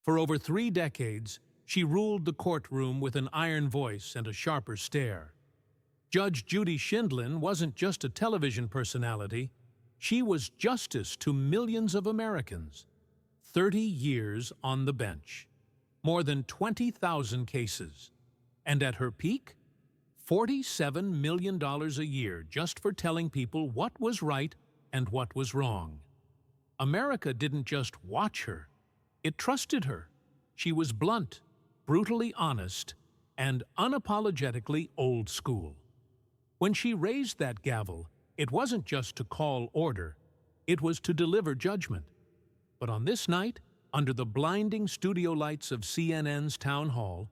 For over 3 decades, she ruled the courtroom with an iron voice and a sharper stare. Judge Judy wasn't just a television personality, she was justice to millions of Americans. 30 years on the bench, more than 20,000 cases, and at her peak, $47 million a year just for telling people what was right and what was wrong. America didn't just watch her, it trusted her. She was blunt, brutally honest, and unapologetically old school. When she raised that gavel, it wasn't just to call order, it was to deliver judgment. But on this night, under the blinding studio lights of CNN's town hall,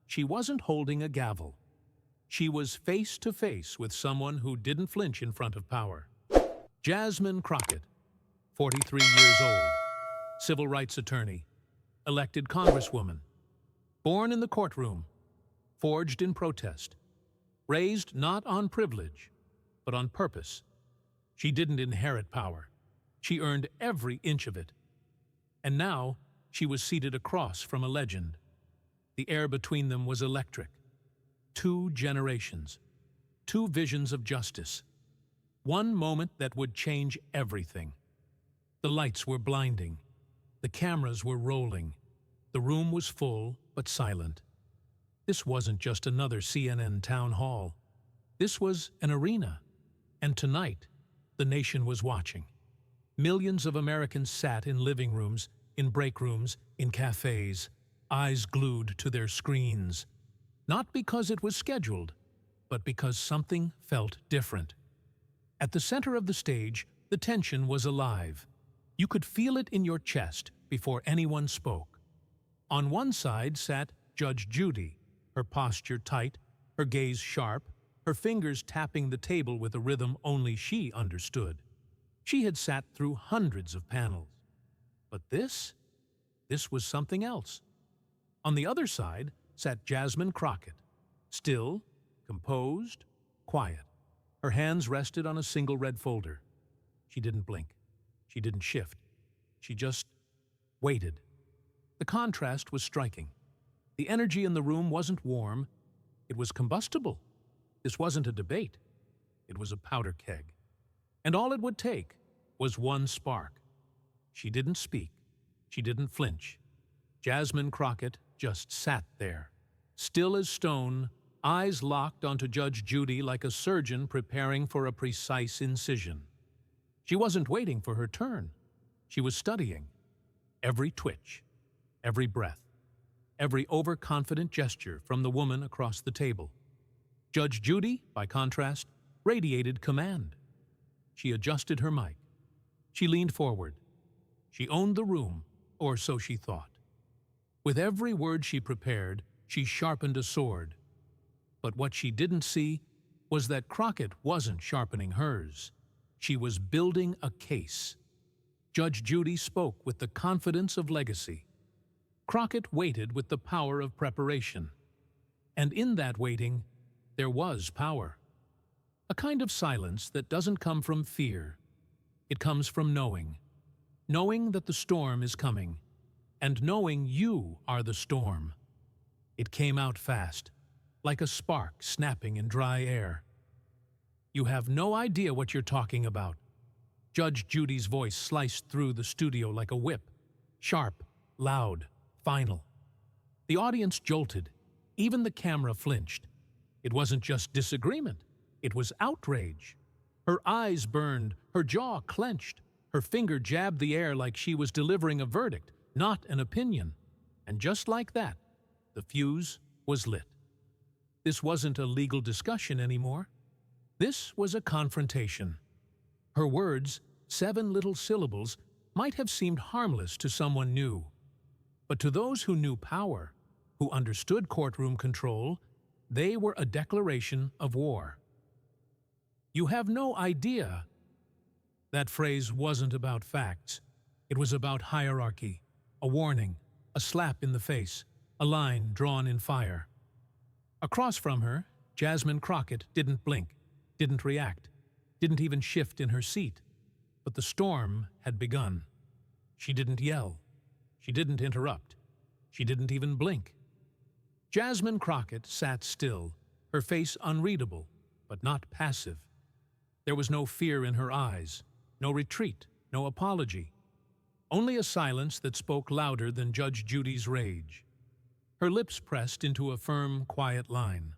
she wasn't holding a gavel. She was face to face with someone who didn't flinch in front of power. Jasmine Crockett, 43 years old, civil rights attorney, elected Congresswoman, born in the courtroom, forged in protest, raised not on privilege, but on purpose. She didn't inherit power. She earned every inch of it. And now she was seated across from a legend. The air between them was electric. 2 generations, 2 visions of justice, one moment that would change everything. The lights were blinding. The cameras were rolling. The room was full but silent. This wasn't just another CNN town hall. This was an arena. And tonight, the nation was watching. Millions of Americans sat in living rooms, in break rooms, in cafes, eyes glued to their screens. Not because it was scheduled, but because something felt different. At the center of the stage, the tension was alive. You could feel it in your chest before anyone spoke. On one side sat Judge Judy, her posture tight, her gaze sharp, her fingers tapping the table with a rhythm only she understood. She had sat through hundreds of panels. But this was something else. On the other side sat Jasmine Crockett, still, composed, quiet. Her hands rested on a single red folder. She didn't blink. She didn't shift. She just waited. The contrast was striking. The energy in the room wasn't warm. It was combustible. This wasn't a debate. It was a powder keg. And all it would take was one spark. She didn't speak. She didn't flinch. Jasmine Crockett just sat there, still as stone, eyes locked onto Judge Judy like a surgeon preparing for a precise incision. She wasn't waiting for her turn. She was studying. Every twitch, every breath, every overconfident gesture from the woman across the table. Judge Judy, by contrast, radiated command. She adjusted her mic. She leaned forward. She owned the room, or so she thought. With every word she prepared, she sharpened a sword. But what she didn't see was that Crockett wasn't sharpening hers. She was building a case. Judge Judy spoke with the confidence of legacy. Crockett waited with the power of preparation. And in that waiting, there was power. A kind of silence that doesn't come from fear. It comes from knowing. Knowing that the storm is coming. And knowing you are the storm. It came out fast, like a spark snapping in dry air. You have no idea what you're talking about. Judge Judy's voice sliced through the studio like a whip. Sharp, loud, final. The audience jolted. Even the camera flinched. It wasn't just disagreement. It was outrage. Her eyes burned, her jaw clenched. Her finger jabbed the air like she was delivering a verdict, not an opinion. And just like that, the fuse was lit. This wasn't a legal discussion anymore. This was a confrontation. Her words, 7 little syllables, might have seemed harmless to someone new. But to those who knew power, who understood courtroom control, they were a declaration of war. You have no idea. That phrase wasn't about facts. It was about hierarchy, a warning, a slap in the face, a line drawn in fire. Across from her, Jasmine Crockett didn't blink, didn't react, didn't even shift in her seat. But the storm had begun. She didn't yell. She didn't interrupt. She didn't even blink. Jasmine Crockett sat still, her face unreadable, but not passive. There was no fear in her eyes, no retreat, no apology. Only a silence that spoke louder than Judge Judy's rage. Her lips pressed into a firm, quiet line.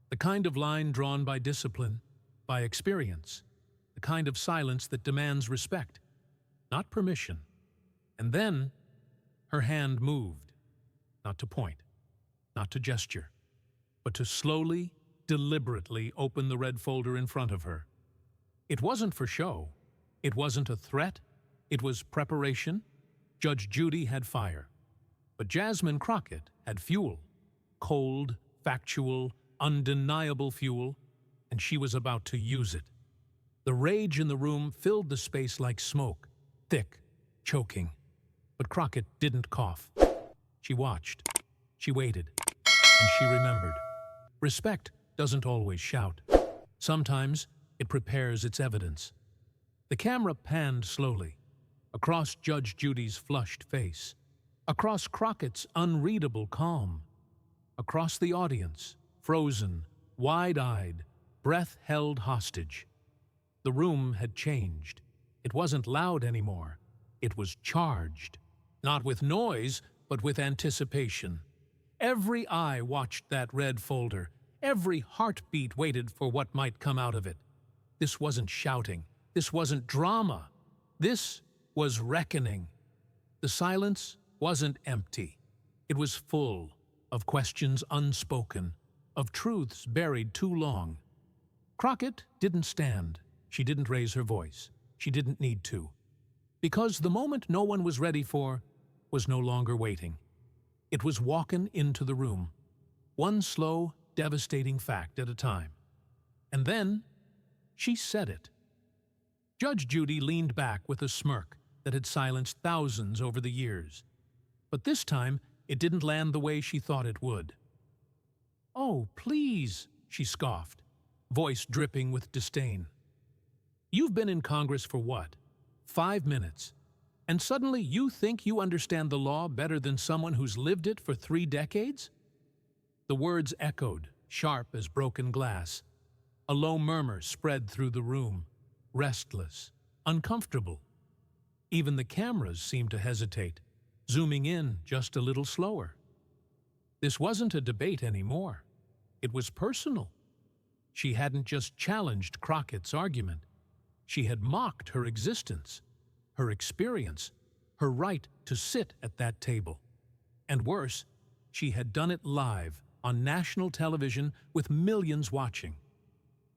The kind of line drawn by discipline, by experience. The kind of silence that demands respect, not permission. And then, her hand moved, not to point, not to gesture, but to slowly, deliberately open the red folder in front of her. It wasn't for show. It wasn't a threat. It was preparation. Judge Judy had fire. But Jasmine Crockett had fuel. Cold, factual, undeniable fuel, and she was about to use it. The rage in the room filled the space like smoke, thick, choking. But Crockett didn't cough. She watched. She waited. And she remembered. Respect doesn't always shout. Sometimes it prepares its evidence. The camera panned slowly, across Judge Judy's flushed face, across Crockett's unreadable calm, across the audience, frozen, wide-eyed, breath held hostage. The room had changed. It wasn't loud anymore. It was charged, not with noise, but with anticipation. Every eye watched that red folder. Every heartbeat waited for what might come out of it. This wasn't shouting. This wasn't drama. This was reckoning. The silence wasn't empty. It was full of questions unspoken, of truths buried too long. Crockett didn't stand. She didn't raise her voice. She didn't need to. Because the moment no one was ready for was no longer waiting. It was walking into the room, one slow, devastating fact at a time. And then she said it. Judge Judy leaned back with a smirk that had silenced thousands over the years. But this time, it didn't land the way she thought it would. "Oh, please," she scoffed, voice dripping with disdain. "You've been in Congress for what? 5 minutes. And suddenly you think you understand the law better than someone who's lived it for 3 decades? The words echoed, sharp as broken glass. A low murmur spread through the room, restless, uncomfortable. Even the cameras seemed to hesitate, zooming in just a little slower. This wasn't a debate anymore. It was personal. She hadn't just challenged Crockett's argument. She had mocked her existence, her experience, her right to sit at that table. And worse, she had done it live on national television with millions watching.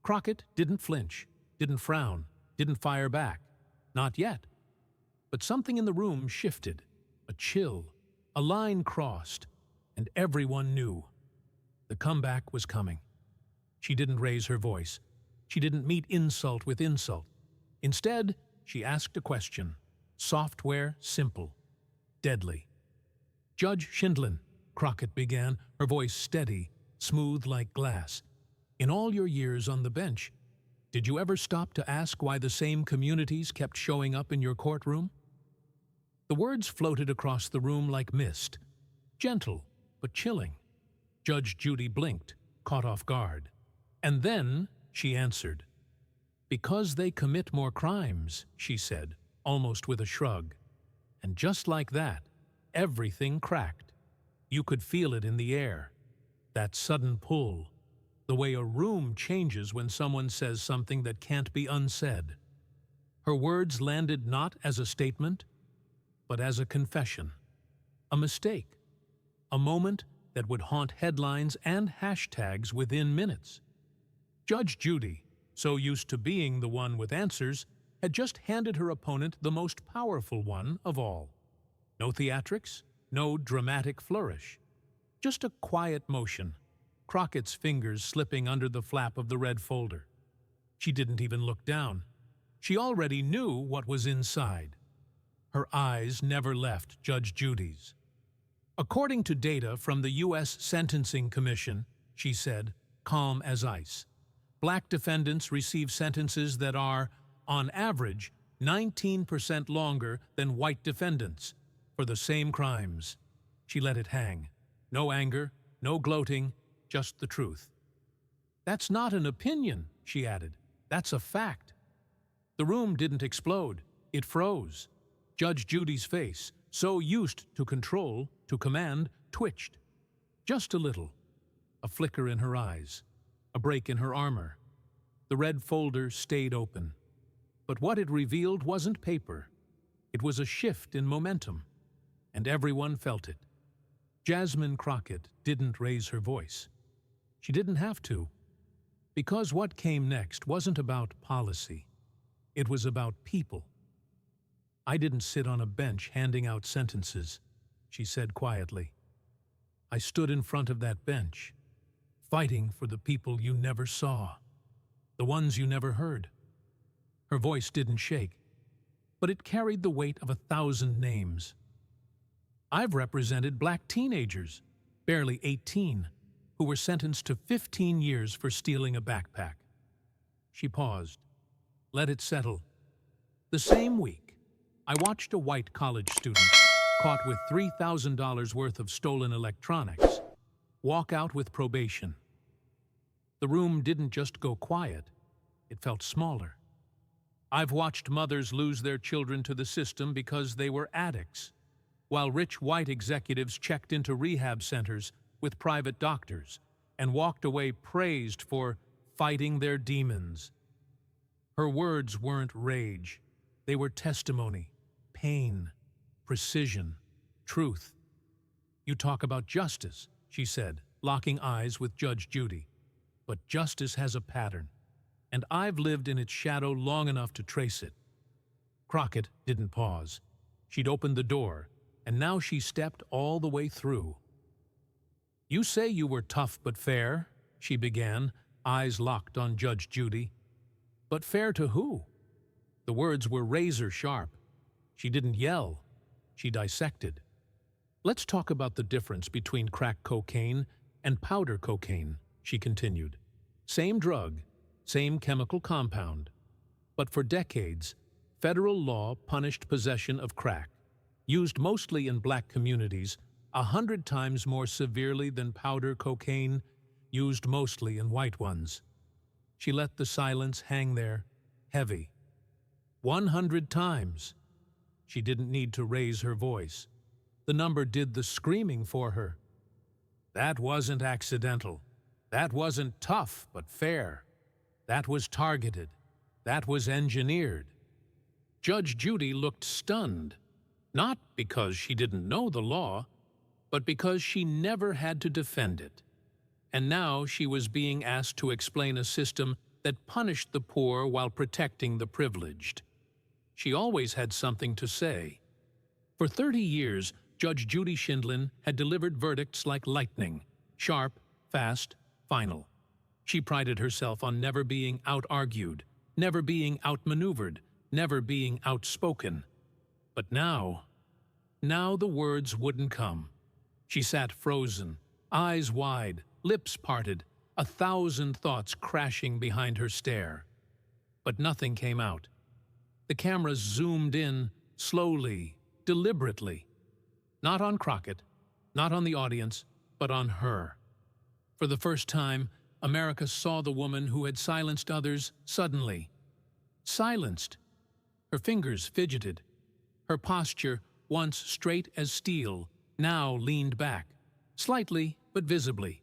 Crockett didn't flinch, didn't frown, didn't fire back. Not yet. But something in the room shifted, a chill, a line crossed, and everyone knew. The comeback was coming. She didn't raise her voice. She didn't meet insult with insult. Instead, she asked a question. Software simple. Deadly. "Judge Shindlin," Crockett began, her voice steady, smooth like glass. "In all your years on the bench, did you ever stop to ask why the same communities kept showing up in your courtroom?" The words floated across the room like mist. Gentle, but chilling. Judge Judy blinked, caught off guard. And then she answered. "Because they commit more crimes," she said, almost with a shrug. And just like that, everything cracked. You could feel it in the air. That sudden pull. The way a room changes when someone says something that can't be unsaid. Her words landed not as a statement, but as a confession. A mistake. A moment that would haunt headlines and hashtags within minutes. Judge Judy, so used to being the one with answers, had just handed her opponent the most powerful one of all. No theatrics, no dramatic flourish. Just a quiet motion, Crockett's fingers slipping under the flap of the red folder. She didn't even look down. She already knew what was inside. Her eyes never left Judge Judy's. "According to data from the U.S. Sentencing Commission," she said, calm as ice, "black defendants receive sentences that are, on average, 19% longer than white defendants for the same crimes. She let it hang. No anger, no gloating, just the truth. "That's not an opinion," she added. "That's a fact." The room didn't explode. It froze. Judge Judy's face, so used to control, to command, twitched. Just a little. A flicker in her eyes. A break in her armor. The red folder stayed open. But what it revealed wasn't paper. It was a shift in momentum. And everyone felt it. Jasmine Crockett didn't raise her voice. She didn't have to. Because what came next wasn't about policy. It was about people. "I didn't sit on a bench handing out sentences," she said quietly. "I stood in front of that bench, fighting for the people you never saw, the ones you never heard." Her voice didn't shake, but it carried the weight of 1,000 names. "I've represented black teenagers, barely 18, who were sentenced to 15 years for stealing a backpack." She paused. Let it settle. "The same week, I watched a white college student, caught with $3,000 worth of stolen electronics, walk out with probation." The room didn't just go quiet, it felt smaller. "I've watched mothers lose their children to the system because they were addicts, while rich white executives checked into rehab centers with private doctors and walked away praised for fighting their demons." Her words weren't rage. They were testimony, pain, precision, truth. "You talk about justice," she said, locking eyes with Judge Judy. "But justice has a pattern, and I've lived in its shadow long enough to trace it." Crockett didn't pause. She'd opened the door, and now she stepped all the way through. "You say you were tough but fair," she began, eyes locked on Judge Judy. "But fair to who?" The words were razor sharp. She didn't yell. She dissected. "Let's talk about the difference between crack cocaine and powder cocaine," she continued. "Same drug, same chemical compound. But for decades, federal law punished possession of crack, used mostly in black communities, 100 times more severely than powder cocaine, used mostly in white ones." She let the silence hang there, heavy. 100 times. She didn't need to raise her voice. The number did the screaming for her. "That wasn't accidental. That wasn't tough but fair. That was targeted. That was engineered." Judge Judy looked stunned, not because she didn't know the law, but because she never had to defend it. And now she was being asked to explain a system that punished the poor while protecting the privileged. She always had something to say. For 30 years, Judge Judy Sheindlin had delivered verdicts like lightning, sharp, fast, final. She prided herself on never being out-argued, never being outmaneuvered, never being outspoken. But now the words wouldn't come. She sat frozen, eyes wide, lips parted, 1,000 thoughts crashing behind her stare. But nothing came out. The cameras zoomed in, slowly, deliberately. Not on Crockett, not on the audience, but on her. For the first time, America saw the woman who had silenced others suddenly. Silenced. Her fingers fidgeted. Her posture, once straight as steel, now leaned back, slightly but visibly,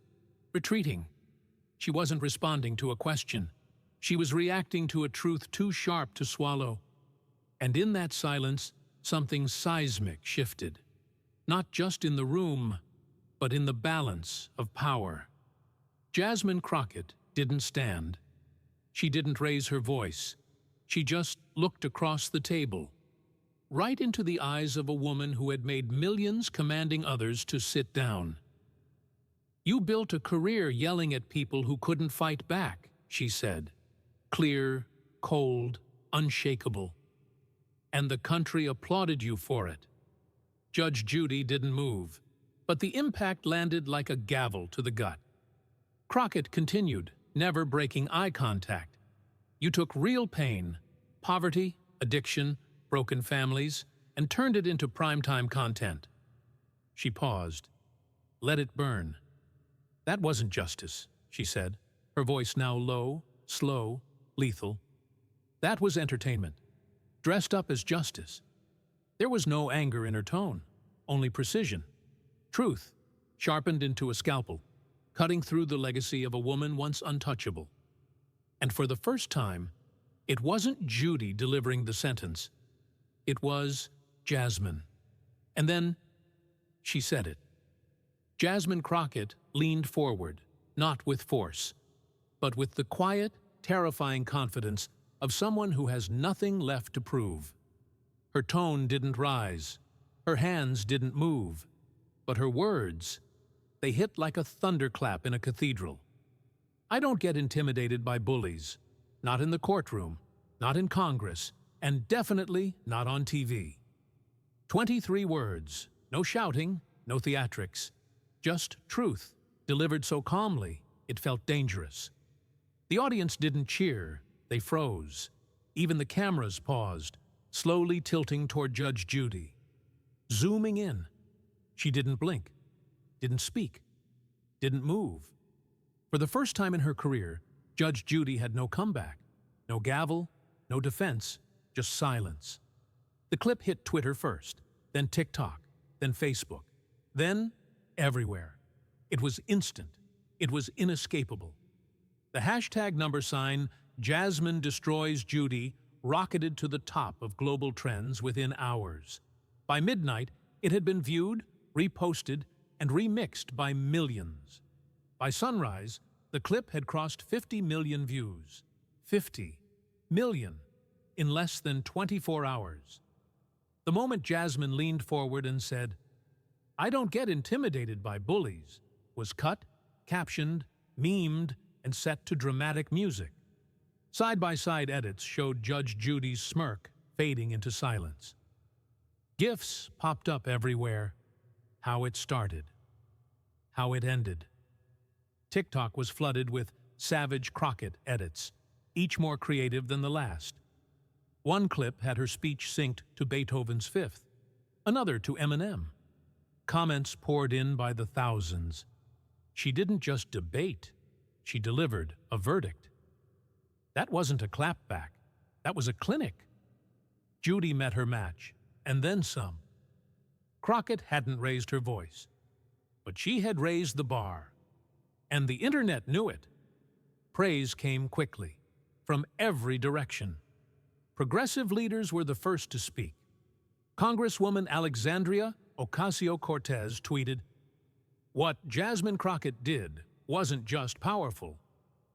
retreating. She wasn't responding to a question. She was reacting to a truth too sharp to swallow. And in that silence, something seismic shifted. Not just in the room, but in the balance of power. Jasmine Crockett didn't stand. She didn't raise her voice. She just looked across the table, right into the eyes of a woman who had made millions commanding others to sit down. "You built a career yelling at people who couldn't fight back," she said. Clear, cold, unshakable. "And the country applauded you for it." Judge Judy didn't move, but the impact landed like a gavel to the gut. Crockett continued, never breaking eye contact. "You took real pain, poverty, addiction, broken families, and turned it into primetime content. She paused. Let it burn. That wasn't justice, she said, her voice now low, slow, lethal. That was entertainment, dressed up as justice. There was no anger in her tone, only precision. Truth, sharpened into a scalpel, cutting through the legacy of a woman once untouchable. And for the first time, it wasn't Judy delivering the sentence. It was Jasmine. And then she said it. Jasmine Crockett leaned forward, not with force, but with the quiet, terrifying confidence of someone who has nothing left to prove. Her tone didn't rise, her hands didn't move, but her words, they hit like a thunderclap in a cathedral. I don't get intimidated by bullies, not in the courtroom, not in Congress, and definitely not on TV. 23 words, no shouting, no theatrics, just truth, delivered so calmly it felt dangerous. The audience didn't cheer, they froze. Even the cameras paused, slowly tilting toward Judge Judy. Zooming in. She didn't blink, didn't speak, didn't move. For the first time in her career, Judge Judy had no comeback, no gavel, no defense, just silence. The clip hit Twitter first, then TikTok, then Facebook, then everywhere. It was instant. It was inescapable. The hashtag number sign, Jasmine Destroys Judy, rocketed to the top of global trends within hours. By midnight, it had been viewed, reposted, and remixed by millions. By sunrise, the clip had crossed 50 million views. 50 million in less than 24 hours. The moment Jasmine leaned forward and said, "I don't get intimidated by bullies," was cut, captioned, memed, and set to dramatic music. Side-by-side edits showed Judge Judy's smirk fading into silence. GIFs popped up everywhere. How it started. How it ended. TikTok was flooded with savage Crockett edits, each more creative than the last. One clip had her speech synced to Beethoven's Fifth, another to Eminem. Comments poured in by the thousands. She didn't just debate, she delivered a verdict. That wasn't a clapback, that was a clinic. Judy met her match, and then some. Crockett hadn't raised her voice, but she had raised the bar. And the internet knew it. Praise came quickly, from every direction. Progressive leaders were the first to speak. Congresswoman Alexandria Ocasio-Cortez tweeted, "What Jasmine Crockett did wasn't just powerful.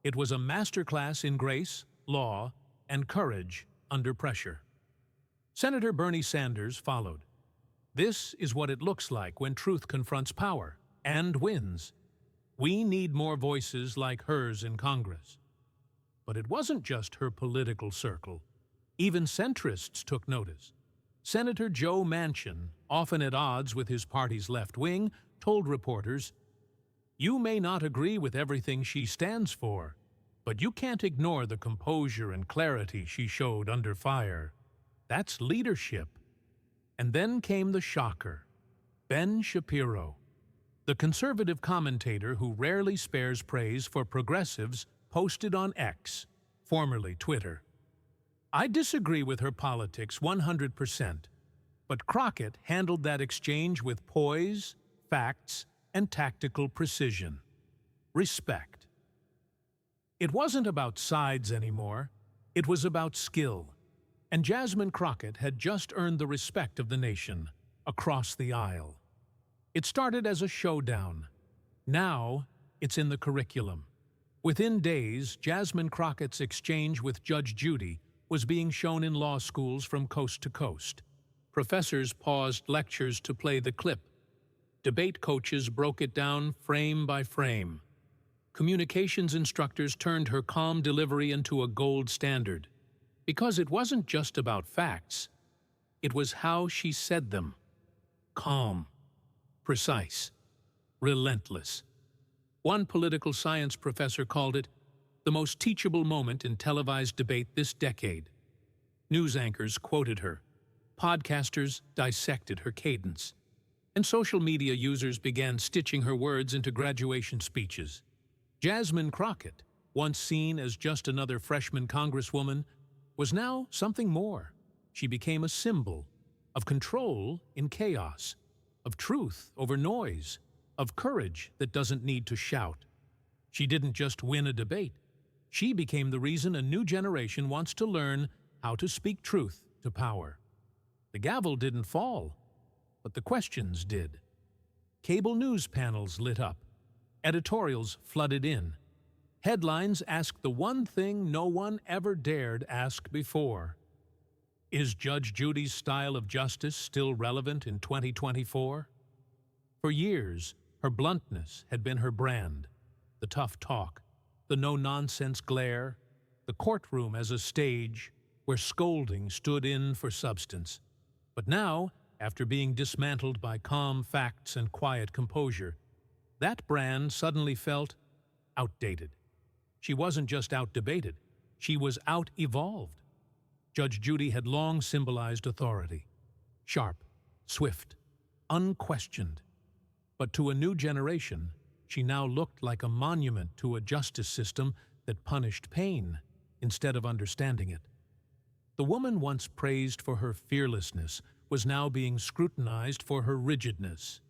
It was a masterclass in grace, law, and courage under pressure." Senator Bernie Sanders followed. "This is what it looks like when truth confronts power and wins. We need more voices like hers in Congress." But it wasn't just her political circle. Even centrists took notice. Senator Joe Manchin, often at odds with his party's left wing, told reporters, "You may not agree with everything she stands for, but you can't ignore the composure and clarity she showed under fire. That's leadership." And then came the shocker. Ben Shapiro, the conservative commentator who rarely spares praise for progressives, posted on X, formerly Twitter. "I disagree with her politics 100%, but Crockett handled that exchange with poise, facts, and tactical precision. Respect." It wasn't about sides anymore, it was about skill. And Jasmine Crockett had just earned the respect of the nation, across the aisle. It started as a showdown. Now, it's in the curriculum. Within days, Jasmine Crockett's exchange with Judge Judy was being shown in law schools from coast to coast. Professors paused lectures to play the clip. Debate coaches broke it down frame by frame. Communications instructors turned her calm delivery into a gold standard. Because it wasn't just about facts, it was how she said them. Calm, precise, relentless. One political science professor called it the most teachable moment in televised debate this decade. News anchors quoted her. Podcasters dissected her cadence. and social media users began stitching her words into graduation speeches. Jasmine Crockett, once seen as just another freshman congresswoman, was now something more. She became a symbol of control in chaos, of truth over noise, of courage that doesn't need to shout. She didn't just win a debate. She became the reason a new generation wants to learn how to speak truth to power. The gavel didn't fall, but the questions did. Cable news panels lit up. Editorials flooded in. Headlines asked the one thing no one ever dared ask before. Is Judge Judy's style of justice still relevant in 2024? For years, her bluntness had been her brand. The tough talk, the no-nonsense glare, the courtroom as a stage where scolding stood in for substance. But now, after being dismantled by calm facts and quiet composure, that brand suddenly felt outdated. She wasn't just out-debated, she was out-evolved. Judge Judy had long symbolized authority. Sharp, swift, unquestioned. But to a new generation, she now looked like a monument to a justice system that punished pain instead of understanding it. The woman once praised for her fearlessness was now being scrutinized for her rigidness.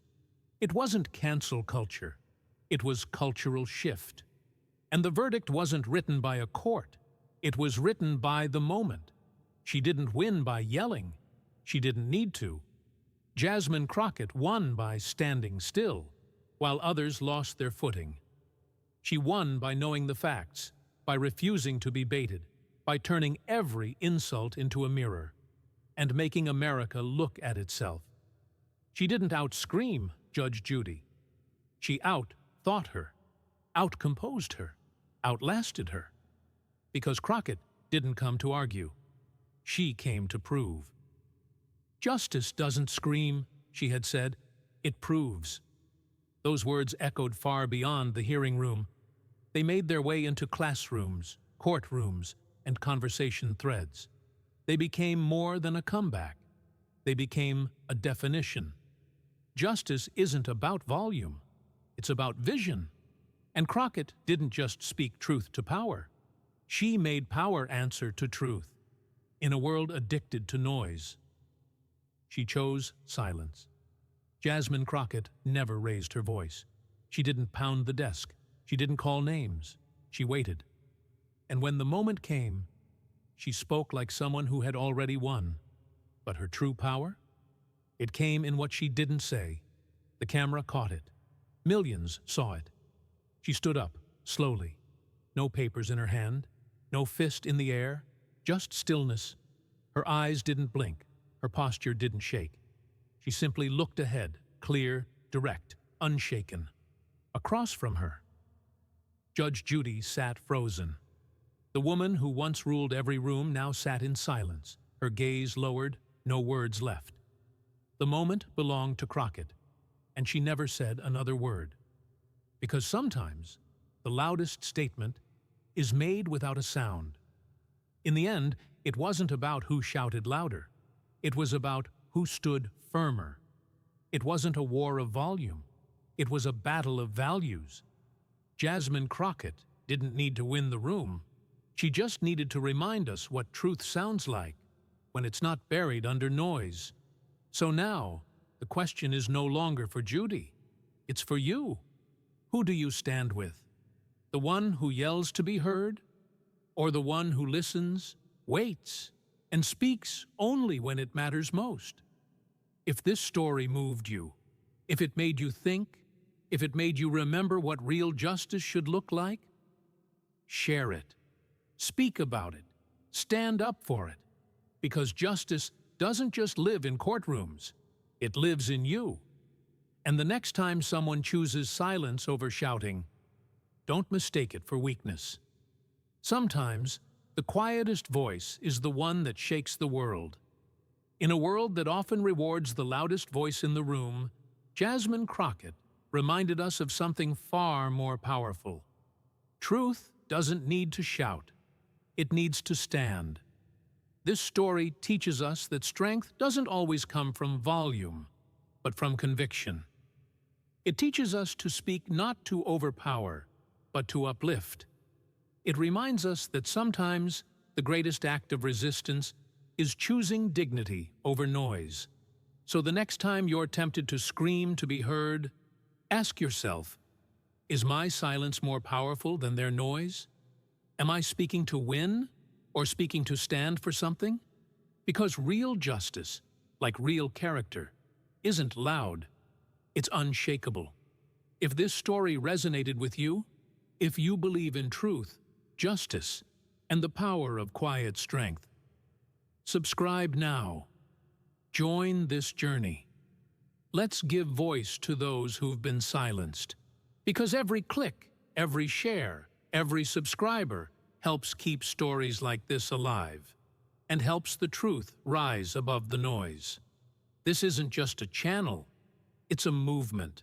It wasn't cancel culture. It was cultural shift. And the verdict wasn't written by a court. It was written by the moment. She didn't win by yelling. She didn't need to. Jasmine Crockett won by standing still, while others lost their footing. She won by knowing the facts, by refusing to be baited, by turning every insult into a mirror, and making America look at itself. She didn't out-scream Judge Judy. She out-thought her, out-composed her, outlasted her. Because Crockett didn't come to argue. She came to prove. Justice doesn't scream, she had said. It proves. Those words echoed far beyond the hearing room. They made their way into classrooms, courtrooms, and conversation threads. They became more than a comeback. They became a definition. Justice isn't about volume. It's about vision. And Crockett didn't just speak truth to power. She made power answer to truth. In a world addicted to noise, she chose silence. Jasmine Crockett never raised her voice. She didn't pound the desk. She didn't call names. She waited. And when the moment came, she spoke like someone who had already won. But her true power? It came in what she didn't say. The camera caught it. Millions saw it. She stood up, slowly. No papers in her hand, no fist in the air, just stillness. Her eyes didn't blink. Her posture didn't shake. She simply looked ahead, clear, direct, unshaken. Across from her, Judge Judy sat frozen. The woman who once ruled every room now sat in silence, her gaze lowered, no words left. The moment belonged to Crockett, and she never said another word. Because sometimes the loudest statement is made without a sound. In the end, it wasn't about who shouted louder. It was about who stood firmer. It wasn't a war of volume. It was a battle of values. Jasmine Crockett didn't need to win the room. She just needed to remind us what truth sounds like when it's not buried under noise. So now, the question is no longer for Judy. It's for you. Who do you stand with? The one who yells to be heard? Or the one who listens, waits, and speaks only when it matters most? If this story moved you, if it made you think, if it made you remember what real justice should look like, share it. Speak about it. Stand up for it. Because justice doesn't just live in courtrooms. It lives in you. And the next time someone chooses silence over shouting, don't mistake it for weakness. Sometimes, the quietest voice is the one that shakes the world. In a world that often rewards the loudest voice in the room, Jasmine Crockett reminded us of something far more powerful. Truth doesn't need to shout. It needs to stand. This story teaches us that strength doesn't always come from volume, but from conviction. It teaches us to speak not to overpower, but to uplift. It reminds us that sometimes the greatest act of resistance is choosing dignity over noise. So the next time you're tempted to scream to be heard, ask yourself, is my silence more powerful than their noise? Am I speaking to win or speaking to stand for something? Because real justice, like real character, isn't loud, it's unshakable. If this story resonated with you, if you believe in truth, justice, and the power of quiet strength, subscribe now. Join this journey. Let's give voice to those who've been silenced. Because every click, every share, every subscriber helps keep stories like this alive and helps the truth rise above the noise. This isn't just a channel, it's a movement.